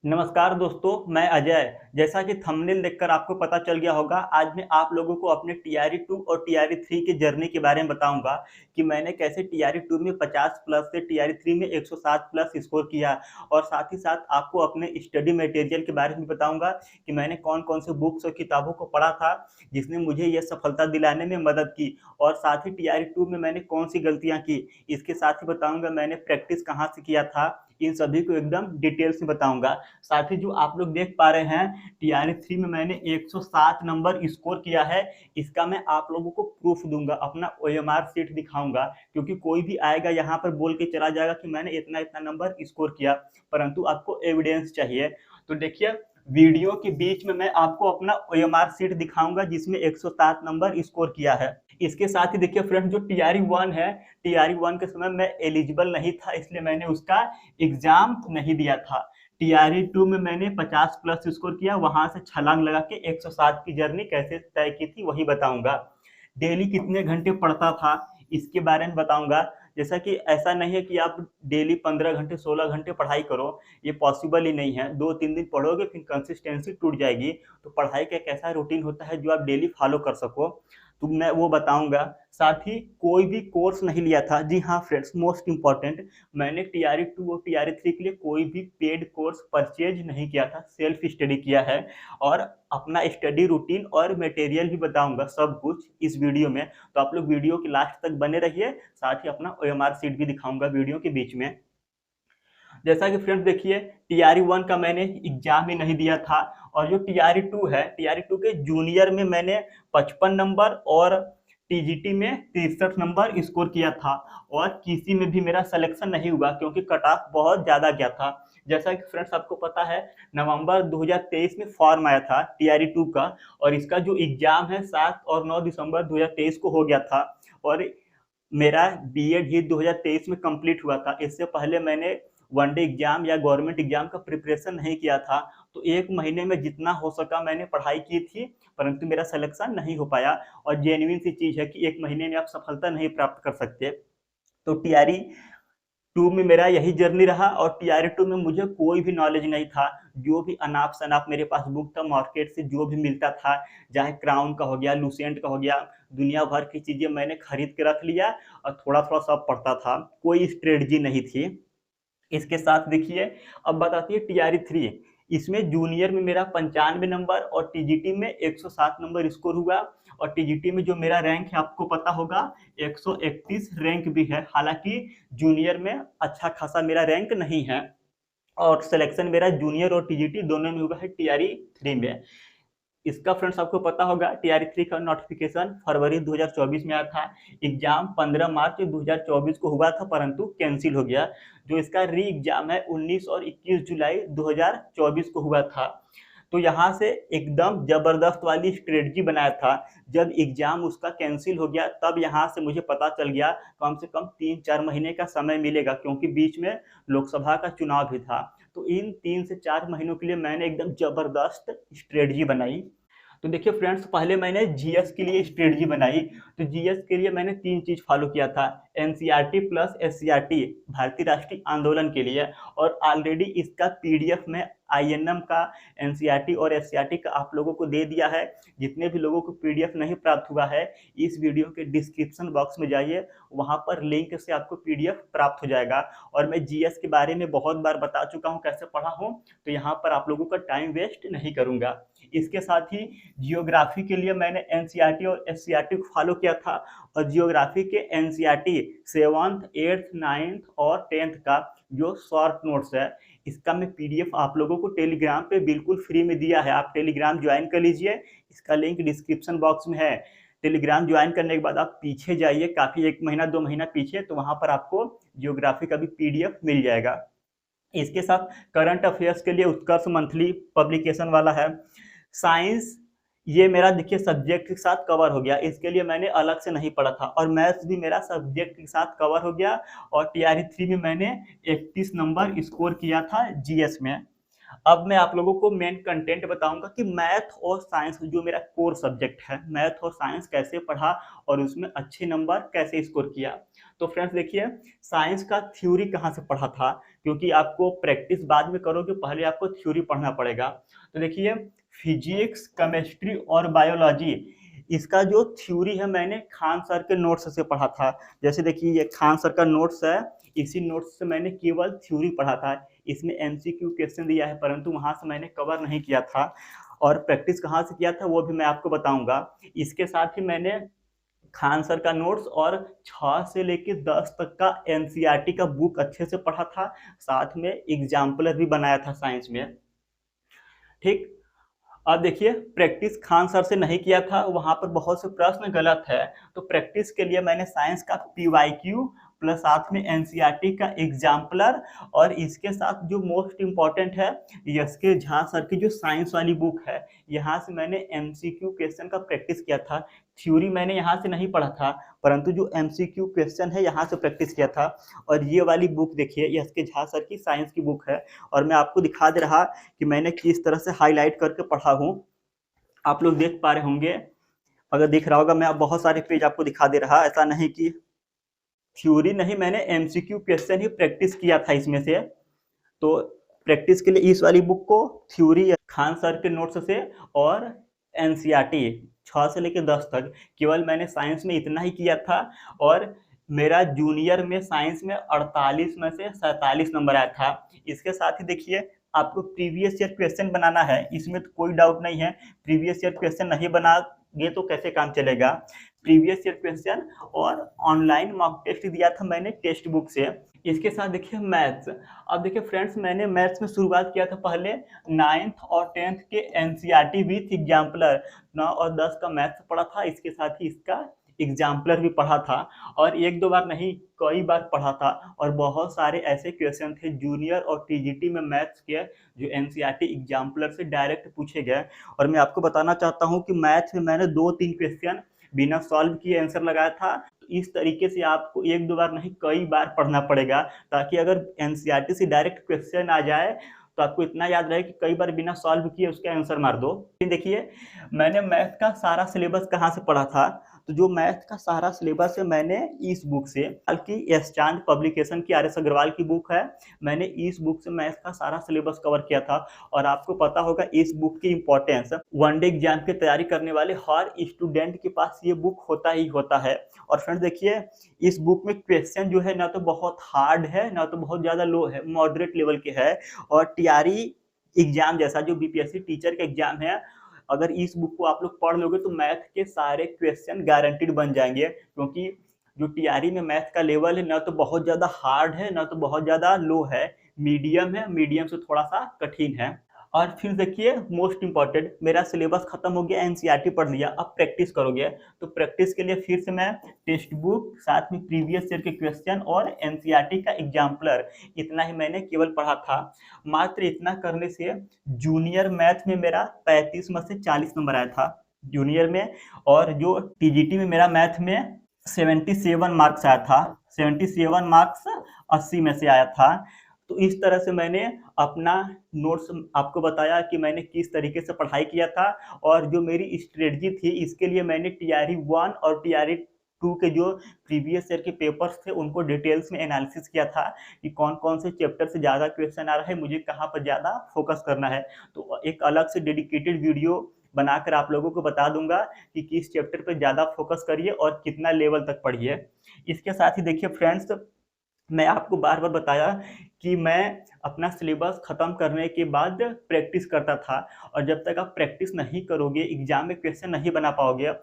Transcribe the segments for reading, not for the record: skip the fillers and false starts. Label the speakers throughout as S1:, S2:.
S1: नमस्कार दोस्तों, मैं अजय। जैसा कि थंबनेल देखकर आपको पता चल गया होगा, आज मैं आप लोगों को अपने टीआरई 2 और टीआरई 3 की जर्नी के बारे में बताऊँगा कि मैंने कैसे टीआरई 2 में 50 प्लस से टीआरई 3 में 107 प्लस स्कोर किया। और साथ ही साथ आपको अपने स्टडी मटेरियल के बारे में बताऊँगा कि मैंने कौन-कौन से बुक्स और किताबों को पढ़ा था, जिसने मुझे ये सफलता दिलाने में मदद की। और साथ ही टीआरई 2 में मैंने कौन-सी गलतियाँ की, इसके साथ ही बताऊँगा मैंने प्रैक्टिस कहाँ से किया था, इन सभी को एकदम डिटेल्स में बताऊँगा। साथ ही जो आप लोग देख पा रहे हैं टीआरई 3 में मैंने 107 नंबर स्कोर किया है। इसका मैं आप लोगों को प्रूफ दूँगा, अपना ओएमआर शीट दिखाऊँगा, क्योंकि कोई भी आएगा यहाँ पर बोल के चला जाएगा कि मैंने इतना-इतना नंबर स्कोर किया, परंतु आपको एविडेंस चाहिए। तो देखिए, वीडियो के बीच में मैं आपको अपना ओएमआर शीट दिखाऊँगा जिसमें 107 नंबर स्कोर किया है। इसके साथ ही देखिए फ्रेंड्स, जो टीआरई 1 है, टीआरई 1 के समय मैं एलिजिबल नहीं था, इसलिए मैंने उसका एग्ज़ाम नहीं दिया था। टीआरई 2 में मैंने 50 प्लस स्कोर किया, वहां से छलांग लगा के 107 की जर्नी कैसे तय की थी वही बताऊंगा। डेली कितने घंटे पढ़ता था इसके बारे में बताऊंगा। जैसा कि ऐसा नहीं है कि आप डेली 15 घंटे 16 घंटे पढ़ाई करो, ये पॉसिबल ही नहीं है। 2-3 दिन पढ़ोगे फिर कंसिस्टेंसी टूट जाएगी। तो पढ़ाई का एक ऐसा रूटीन होता है जो आप डेली फॉलो कर सको, तो मैं वो बताऊंगा। साथ ही कोई भी कोर्स नहीं लिया था। जी हाँ फ्रेंड्स, मोस्ट इंपॉर्टेंट, मैंने टीआरई 2 और टीआरई 3 के लिए कोई भी पेड कोर्स परचेज नहीं किया था, सेल्फ स्टडी किया है। और अपना स्टडी रूटीन और मटेरियल भी बताऊंगा सब कुछ इस वीडियो में। तो आप लोग वीडियो के लास्ट तक बने रहिए, साथ ही अपना ओएमआर शीट भी दिखाऊंगा वीडियो के बीच में। जैसा कि फ्रेंड्स देखिए, टीआरई 1 का मैंने एग्जाम ही नहीं दिया था। और जो टीआरई 2 है, टीआरई 2 के जूनियर में मैंने 55 नंबर और टीजीटी में 63 नंबर स्कोर किया था। और किसी में भी मेरा सिलेक्शन नहीं हुआ क्योंकि कट ऑफ बहुत ज़्यादा गया था। जैसा कि फ्रेंड्स आपको पता है, नवंबर 2023 में फॉर्म आया था टीआरई 2 का, और इसका जो एग्जाम है 7 और 9 दिसंबर 2023 को हो गया था। और मेरा बीएड ही 2023 में कंप्लीट हुआ था। इससे पहले मैंने वनडे एग्जाम या गवर्नमेंट एग्जाम का प्रिपरेशन नहीं किया था। तो 1 महीने में जितना हो सका मैंने पढ़ाई की थी, परंतु मेरा सिलेक्शन नहीं हो पाया। और जेन्युइन सी चीज़ है कि 1 महीने में आप सफलता नहीं प्राप्त कर सकते। तो टीआरई 2 में मेरा यही जर्नी रहा। और टीआरई 2 में मुझे कोई भी नॉलेज नहीं था। जो भी अनाप-शनाप मेरे पास बुक था, मार्केट से जो भी मिलता था, चाहे क्राउन का हो गया, लुसेंट का हो गया, दुनिया भर की चीज़ें मैंने खरीद के रख लिया और थोड़ा-थोड़ा सब पढ़ता था। कोई स्ट्रेटजी नहीं थी। इसके साथ देखिए, अब बताती है टीआरई 3। इसमें जूनियर में मेरा 95 नंबर और टीजीटी में 107 नंबर स्कोर हुआ। और टीजीटी में जो मेरा रैंक है आपको पता होगा, 131 रैंक भी है। हालांकि जूनियर में अच्छा खासा मेरा रैंक नहीं है। और सिलेक्शन मेरा जूनियर और टीजीटी दोनों में हुआ है टीआरई 3 में। इसका फ्रेंड्स आपको पता होगा, टीआरई 3 का नोटिफिकेशन फरवरी 2024 में आया था। एग्जाम 15 मार्च 2024 को हुआ था, परंतु कैंसिल हो गया। जो इसका री एग्जाम है 19 और 21 जुलाई 2024 को हुआ था। तो यहाँ से एकदम जबरदस्त वाली स्ट्रेटजी बनाया था। जब एग्जाम उसका कैंसिल हो गया, तब यहाँ से मुझे पता चल गया कम से कम 3-4 महीने का समय मिलेगा, क्योंकि बीच में लोकसभा का चुनाव भी था। तो इन 3 से 4 महीनों के लिए मैंने एकदम जबरदस्त स्ट्रेटजी बनाई। तो देखिए फ्रेंड्स, पहले मैंने जीएस के लिए स्ट्रेटजी बनाई। तो जीएस के लिए मैंने 3 चीज़ फॉलो किया था। एनसीईआरटी प्लस एससीईआरटी, भारतीय राष्ट्रीय आंदोलन के लिए। और ऑलरेडी इसका पीडीएफ में आईएनएम का, एनसीईआरटी और एससीईआरटी का आप लोगों को दे दिया है। जितने भी लोगों को पीडीएफ नहीं प्राप्त हुआ है, इस वीडियो के डिस्क्रिप्शन बॉक्स में जाइए, वहां पर लिंक से आपको पीडीएफ प्राप्त हो जाएगा। और मैं जीएस के बारे में बहुत बार बता चुका हूं कैसे पढ़ा हूं, तो यहाँ पर आप लोगों का टाइम वेस्ट नहीं करूंगा। इसके साथ ही जियोग्राफी के लिए मैंने एनसीईआरटी और एससीईआरटी को फॉलो किया था। और जियोग्राफी के एनसीईआरटी 7th 8th 9th और 10th का जो शॉर्ट नोट्स है, इसका मैं पीडीएफ आप लोगों को टेलीग्राम पे बिल्कुल फ्री में दिया है। आप टेलीग्राम ज्वाइन कर लीजिए, इसका लिंक डिस्क्रिप्शन बॉक्स में है। टेलीग्राम ज्वाइन करने के बाद आप पीछे जाइए, काफ़ी 1 महीना 2 महीना पीछे, तो वहाँ पर आपको जियोग्राफी का भी पीडीएफ मिल जाएगा। इसके साथ करंट अफेयर्स के लिए उत्कर्ष मंथली पब्लिकेशन वाला है। साइंस, ये मेरा देखिए सब्जेक्ट के साथ कवर हो गया, इसके लिए मैंने अलग से नहीं पढ़ा था। और मैथ्स भी मेरा सब्जेक्ट के साथ कवर हो गया। और टीआरई 3 में मैंने 31 नंबर स्कोर किया था जीएस में। अब मैं आप लोगों को मेन कंटेंट बताऊंगा कि मैथ और साइंस जो मेरा कोर सब्जेक्ट है, मैथ और साइंस कैसे पढ़ा और उसमें अच्छे नंबर कैसे स्कोर किया। तो फ्रेंड्स देखिए, साइंस का थ्योरी कहाँ से पढ़ा था। क्योंकि आपको प्रैक्टिस बाद में करोगे, पहले आपको थ्योरी पढ़ना पड़ेगा। तो देखिए, फिजिक्स, केमिस्ट्री और बायोलॉजी, इसका जो थ्योरी है मैंने खान सर के नोट्स से पढ़ा था। जैसे देखिए ये खान सर का नोट्स है, इसी नोट्स से मैंने केवल थ्योरी पढ़ा था। इसमें एमसीक्यू क्वेश्चन दिया है, परंतु वहां से मैंने कवर नहीं किया था। और प्रैक्टिस कहाँ से किया था वो भी मैं आपको बताऊंगा। इसके साथ ही मैंने खान सर का नोट्स और 6 से लेके 10 तक का एनसीईआरटी का बुक अच्छे से पढ़ा था, साथ में एग्जाम्पलर भी बनाया था साइंस में। ठीक। अब देखिए, प्रैक्टिस खान सर से नहीं किया था, वहां पर बहुत से प्रश्न गलत है। तो प्रैक्टिस के लिए मैंने साइंस का पीवाईक्यू प्लस साथ में एनसीईआरटी का एग्जाम्पलर, और इसके साथ जो मोस्ट इंपॉर्टेंट है, एस के झा सर की जो साइंस वाली बुक है, यहाँ से मैंने एमसीक्यू क्वेश्चन का प्रैक्टिस किया था। थ्योरी मैंने यहाँ से नहीं पढ़ा था, परंतु जो एमसीक्यू क्वेश्चन है यहाँ से प्रैक्टिस किया था। और ये वाली बुक देखिए, एस के झा सर की साइंस की बुक है, और मैं आपको दिखा दे रहा कि मैंने किस तरह से हाईलाइट करके पढ़ा हूँ। आप लोग देख पा रहे होंगे, अगर दिख रहा होगा, मैं बहुत सारे पेज आपको दिखा दे रहा, ऐसा नहीं कि थ्योरी नहीं, मैंने एमसीक्यू क्वेश्चन ही प्रैक्टिस किया था इसमें से। तो प्रैक्टिस के लिए इस वाली बुक को, थ्योरी खान सर के नोट्स से और एनसीईआरटी 6 से लेकर 10 तक, केवल मैंने साइंस में इतना ही किया था। और मेरा जूनियर में साइंस में 48 में से 47 नंबर आया था। इसके साथ ही देखिए, आपको प्रीवियस ईयर क्वेश्चन बनाना है, इसमें तो कोई डाउट नहीं है। प्रीवियस ईयर क्वेश्चन नहीं बनागे तो कैसे काम चलेगा। प्रीवियस ईयर क्वेश्चन और ऑनलाइन मॉक टेस्ट दिया था मैंने टेक्स्ट बुक से। इसके साथ देखिए मैथ्स। अब देखिए फ्रेंड्स, मैंने मैथ्स में शुरुआत किया था पहले 9th और 10th के एनसीईआरटी विथ एग्जाम्पलर, 9 और 10 का मैथ्स पढ़ा था, इसके साथ ही इसका एग्जाम्पलर भी पढ़ा था। और एक दो बार नहीं, कई बार पढ़ा था। और बहुत सारे ऐसे क्वेश्चन थे जूनियर और टीजीटी में मैथ्स के, जो एनसीईआरटी एग्जाम्पलर से डायरेक्ट पूछे गए। और मैं आपको बताना चाहता हूँ कि मैथ्स में मैंने 2-3 क्वेश्चन बिना सॉल्व किए आंसर लगाया था। इस तरीके से आपको एक दो बार नहीं, कई बार पढ़ना पड़ेगा, ताकि अगर एनसीईआरटी से डायरेक्ट क्वेश्चन आ जाए तो आपको इतना याद रहे कि कई बार बिना सॉल्व किए उसका आंसर मार दो। देखिए, मैंने मैथ का सारा सिलेबस कहाँ से पढ़ा था, तो जो मैथ का सारा सिलेबस है मैंने इस बुक से, बल्कि एस चांद पब्लिकेशन की आर एस अग्रवाल की बुक है, मैंने इस बुक से मैथ का सारा सिलेबस कवर किया था। और आपको पता होगा इस बुक की इंपॉर्टेंस, वनडे एग्जाम की तैयारी करने वाले हर स्टूडेंट के पास ये बुक होता ही होता है। और फ्रेंड्स देखिए, इस बुक में क्वेश्चन जो है ना तो बहुत हार्ड है, ना तो बहुत ज्यादा लो है, मॉडरेट लेवल के है। और टीआरई एग्जाम जैसा जो बीपीएससी टीचर का एग्जाम है, अगर इस बुक को आप लोग पढ़ लोगे तो मैथ के सारे क्वेश्चन गारंटीड बन जाएंगे। क्योंकि जो टीआरई में मैथ का लेवल है, ना तो बहुत ज्यादा हार्ड है, ना तो बहुत ज्यादा लो है, मीडियम है, मीडियम से थोड़ा सा कठिन है। और फिर देखिए, मोस्ट इंपॉर्टेंट, मेरा सिलेबस खत्म हो गया, एनसीईआरटी पढ़ लिया, अब प्रैक्टिस करोगे। तो प्रैक्टिस के लिए फिर से मैं टेक्स्ट बुक, साथ में प्रीवियस ईयर के क्वेश्चन और एनसीईआरटी का एग्जाम्पलर, इतना ही मैंने केवल पढ़ा था। मात्र इतना करने से जूनियर मैथ में मेरा 35 में से 40 नंबर आया था जूनियर में। और जो टीजीटी में मेरा मैथ में 77 मार्क्स आया था, 77 मार्क्स 80 में से आया था। तो इस तरह से मैंने अपना नोट्स आपको बताया कि मैंने किस तरीके से पढ़ाई किया था। और जो मेरी स्ट्रेटजी थी, इसके लिए मैंने टीआरई 1 और टीआरई 2 के जो प्रीवियस ईयर के पेपर्स थे उनको डिटेल्स में एनालिसिस किया था कि कौन कौन से चैप्टर से ज़्यादा क्वेश्चन आ रहा है, मुझे कहाँ पर ज़्यादा फोकस करना है। तो एक अलग से डेडिकेटेड वीडियो बनाकर आप लोगों को बता दूंगा कि किस चैप्टर पर ज़्यादा फोकस करिए और कितना लेवल तक पढ़िए। इसके साथ ही देखिए फ्रेंड्स, मैं आपको बार बार बताया कि मैं अपना सिलेबस खत्म करने के बाद प्रैक्टिस करता था। और जब तक आप प्रैक्टिस नहीं करोगे, एग्जाम में क्वेश्चन नहीं बना पाओगे।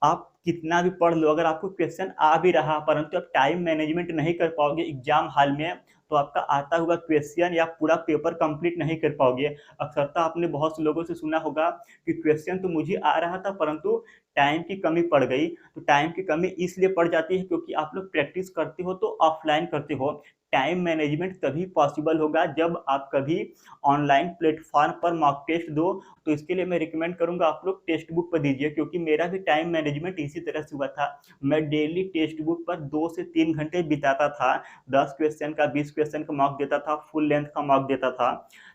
S1: आप कितना भी पढ़ लो, अगर आपको क्वेश्चन आ भी रहा परंतु आप टाइम मैनेजमेंट नहीं कर पाओगे एग्जाम हॉल में, तो आपका आता हुआ क्वेश्चन या पूरा पेपर कंप्लीट नहीं कर पाओगे। अक्सरता आपने बहुत से लोगों से सुना होगा कि क्वेश्चन तो मुझे आ रहा था परंतु टाइम की कमी पड़ गई। तो टाइम की कमी इसलिए पड़ जाती है क्योंकि आप लोग प्रैक्टिस करते हो तो ऑफलाइन करते हो। टाइम मैनेजमेंट तभी पॉसिबल होगा जब आप कभी ऑनलाइन प्लेटफॉर्म पर मॉक टेस्ट दो। तो इसके लिए मैं रिकमेंड करूंगा आप लोग टेक्स्ट बुक पर दीजिए, क्योंकि मेरा भी टाइम मैनेजमेंट इसी तरह से हुआ था। मैं डेली टेक्स्ट बुक पर 2 से 3 घंटे बिताता था, 10 क्वेश्चन का 20 क्वेश्चन का मॉक देता था, फुल लेंथ का मॉक देता था,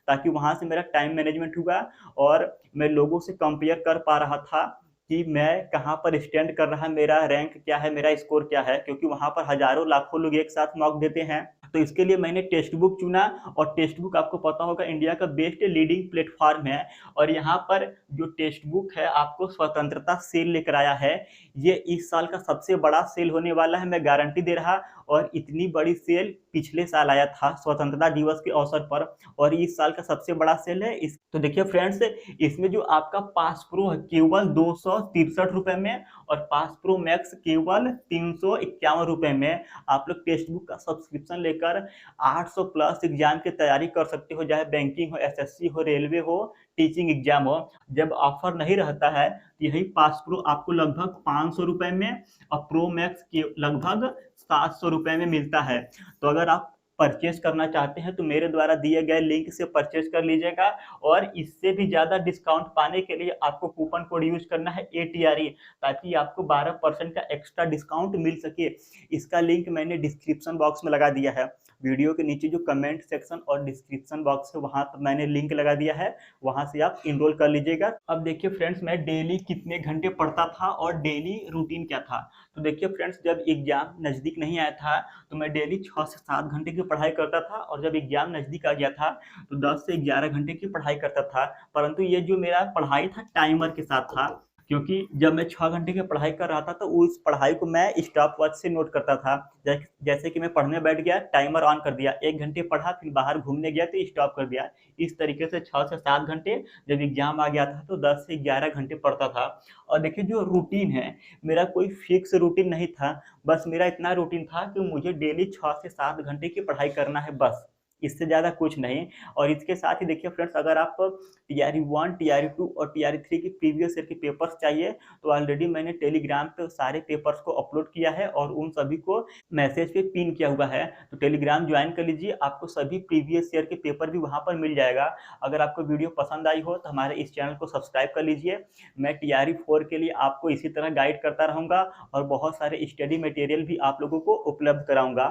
S1: ताकि वहां से मेरा टाइम मैनेजमेंट हुआ। और मैं लोगों से कंपेयर कर पा रहा था कि मैं कहाँ पर स्टैंड कर रहा, मेरा रैंक क्या है, मेरा स्कोर क्या है, क्योंकि वहां पर हजारों लाखों लोग एक साथ मॉक देते हैं। तो इसके लिए मैंने टेक्स्ट बुक चुना और टेक्स्ट बुक आपको पता होगा इंडिया का बेस्ट लीडिंग प्लेटफॉर्म है। और यहाँ पर जो टेक्स्ट बुक है आपको स्वतंत्रता सेल लेकर आया है। ये इस साल का सबसे बड़ा सेल होने वाला है, मैं गारंटी दे रहा। और इतनी बड़ी सेल पिछले साल आया था स्वतंत्रता दिवस के अवसर पर, और इस साल का सबसे बड़ा सेल है इस। तो देखिए फ्रेंड्स, इसमें जो आपका पास प्रो है केवल 263 रुपए में, और पास प्रो मैक्स केवल 351 रुपए में आप लोग टेक्स्ट बुक का सब्सक्रिप्शन लेकर 800 प्लस एग्जाम की तैयारी कर सकते हो, चाहे बैंकिंग हो, एसएससी हो, रेलवे हो, टीचिंग एग्जाम हो। जब ऑफर नहीं रहता है तो यही पास प्रो आपको लगभग 500 रुपए में और प्रो मैक्स के लगभग 700 रुपए में मिलता है। तो अगर आप परचेज करना चाहते हैं तो मेरे द्वारा दिए गए लिंक से परचेज कर लीजिएगा। और इससे भी ज़्यादा डिस्काउंट पाने के लिए आपको कूपन कोड यूज करना है ATRE, ताकि आपको 12% का एक्स्ट्रा डिस्काउंट मिल सके। इसका लिंक मैंने डिस्क्रिप्शन बॉक्स में लगा दिया है। वीडियो के नीचे जो कमेंट सेक्शन और डिस्क्रिप्शन बॉक्स है वहाँ पर मैंने लिंक लगा दिया है, वहाँ से आप इनरोल कर लीजिएगा। अब देखिए फ्रेंड्स, मैं डेली कितने घंटे पढ़ता था और डेली रूटीन क्या था। तो देखिए फ्रेंड्स, जब एग्जाम नज़दीक नहीं आया था तो मैं डेली 6 से 7 घंटे की पढ़ाई करता था, और जब एग्जाम नज़दीक आ गया था तो 10 से 11 घंटे की पढ़ाई करता था। परंतु ये जो मेरा पढ़ाई था टाइमर के साथ था, क्योंकि जब मैं 6 घंटे की पढ़ाई कर रहा था तो उस पढ़ाई को मैं स्टॉप वॉच से नोट करता था। जैसे कि मैं पढ़ने बैठ गया, टाइमर ऑन कर दिया, 1 घंटे पढ़ा, फिर बाहर घूमने गया तो स्टॉप कर दिया। इस तरीके से 6 से 7 घंटे, जब एग्जाम आ गया था तो 10 से 11 घंटे पढ़ता था। और देखिए जो रूटीन है, मेरा कोई फिक्स रूटीन नहीं था, बस मेरा इतना रूटीन था कि मुझे डेली 6 से 7 घंटे की पढ़ाई करना है बस, इससे ज़्यादा कुछ नहीं। और इसके साथ ही देखिए फ्रेंड्स, अगर आप टीआरई 1, टीआरई 2 और टीआरई 3 की प्रीवियस ईयर के पेपर्स चाहिए तो ऑलरेडी मैंने टेलीग्राम पे सारे पेपर्स को अपलोड किया है और उन सभी को मैसेज पे पिन किया हुआ है। तो टेलीग्राम ज्वाइन कर लीजिए, आपको सभी प्रीवियस ईयर के पेपर भी वहाँ पर मिल जाएगा। अगर आपको वीडियो पसंद आई हो तो हमारे इस चैनल को सब्सक्राइब कर लीजिए। मैं टीआरई 4 के लिए आपको इसी तरह गाइड करता रहूँगा और बहुत सारे स्टडी मटेरियल भी आप लोगों को उपलब्ध कराऊँगा।